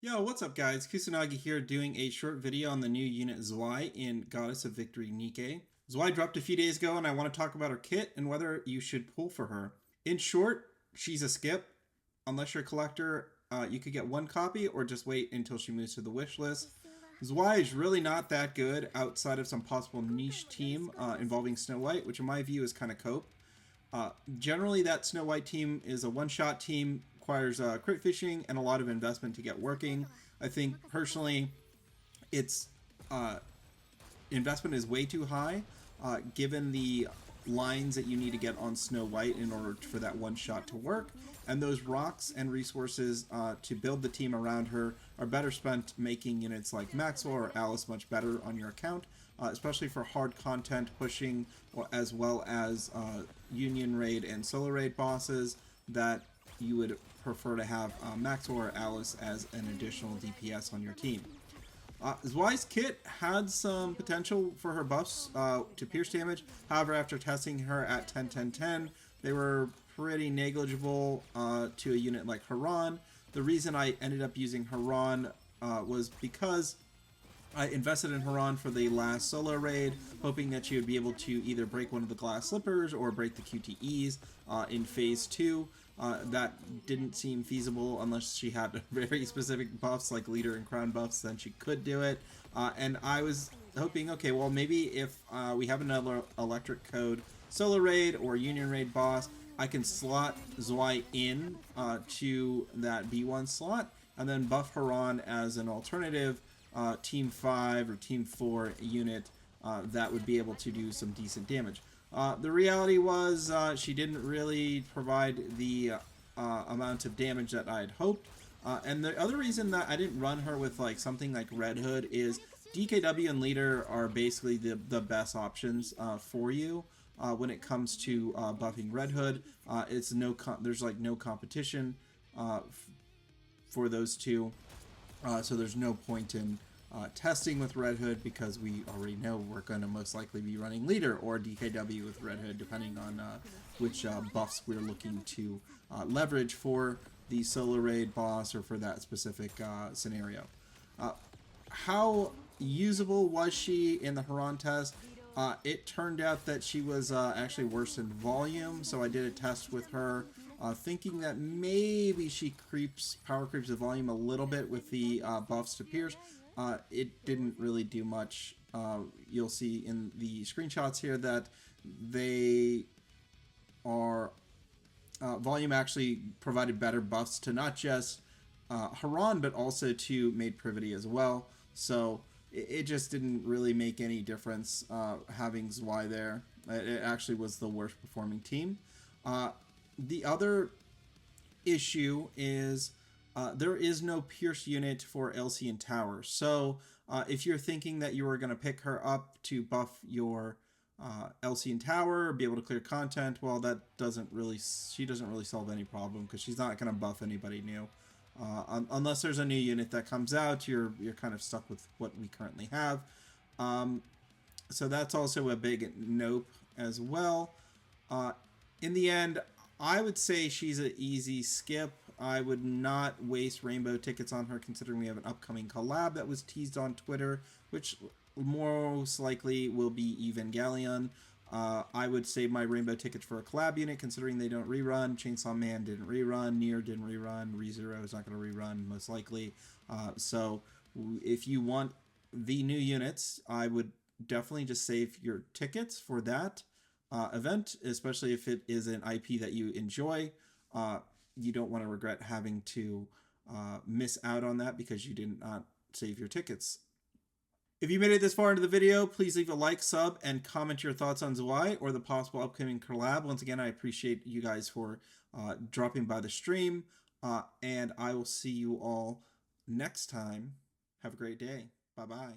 Yo, what's up guys? Kusanagi here doing a short video on the new unit Zwei in Goddess of Victory NIKKE. Zwei dropped a few days ago and I want to talk about her kit and whether you should pull for her. In short, she's a skip. Unless you're a collector, you could get one copy or just wait until she moves to the wish list. Zwei is really not that good outside of some possible niche team involving Snow White, which in my view is kind of cope. Generally, that Snow White team is a one-shot team, requires crit fishing and a lot of investment to get working. I think personally, its investment is way too high, given the lines that you need to get on Snow White in order for that one shot to work. And those rocks and resources to build the team around her are better spent making units like Maxwell or Alice much better on your account, especially for hard content pushing, as well as Union Raid and Solo Raid bosses that you would prefer to have Maxwell or Alice as an additional DPS on your team. Zwei's kit had some potential for her buffs to pierce damage. However, after testing her at 10-10-10, they were pretty negligible to a unit like Haran. The reason I ended up using Haran was because I invested in Haran for the last solo raid, hoping that she would be able to either break one of the glass slippers or break the QTEs in phase 2. That didn't seem feasible unless she had very specific buffs like leader and crown buffs, then she could do it. And I was hoping, okay, well maybe if we have another electric code solo raid or union raid boss, I can slot Zwei in to that B1 slot and then buff Haran as an alternative Team 5 or Team 4 unit that would be able to do some decent damage. The reality was she didn't really provide the amount of damage that I had hoped. And the other reason that I didn't run her with like something like Red Hood is DKW and Leader are basically the best options for you when it comes to buffing Red Hood. There's like no competition for those two. So there's no point in testing with Red Hood because we already know we're going to most likely be running Leader or DKW with Red Hood depending on which buffs we're looking to leverage for the solo raid boss or for that specific scenario. How usable was she in the Haran test? It turned out that she was actually worse in volume, so I did a test with her thinking that maybe she power creeps the volume a little bit with the buffs to pierce. It didn't really do much. You'll see in the screenshots here that they are volume actually provided better buffs to not just Haran but also to Maid Privity as well. So it just didn't really make any difference having Zwei there. It actually was the worst performing team. The other issue is there is no Pierce unit for LC and Tower. So if you're thinking that you were going to pick her up to buff your LC and Tower or be able to clear content, well, she doesn't really solve any problem because she's not going to buff anybody new. Unless there's a new unit that comes out, you're kind of stuck with what we currently have. So that's also a big nope as well. In the end, I would say she's an easy skip. I would not waste rainbow tickets on her considering we have an upcoming collab that was teased on Twitter, which most likely will be Evangelion. I would save my rainbow tickets for a collab unit considering they don't rerun. Chainsaw Man didn't rerun. Nier didn't rerun. ReZero is not going to rerun most likely. So if you want the new units, I would definitely just save your tickets for that event, especially if it is an IP that you enjoy. You don't want to regret having to miss out on that because you did not save your tickets. If you made it this far into the video, please leave a like, sub, and comment your thoughts on Zwei or the possible upcoming collab. Once again, I appreciate you guys for dropping by the stream, and I will see you all next time. Have a great day. Bye-bye.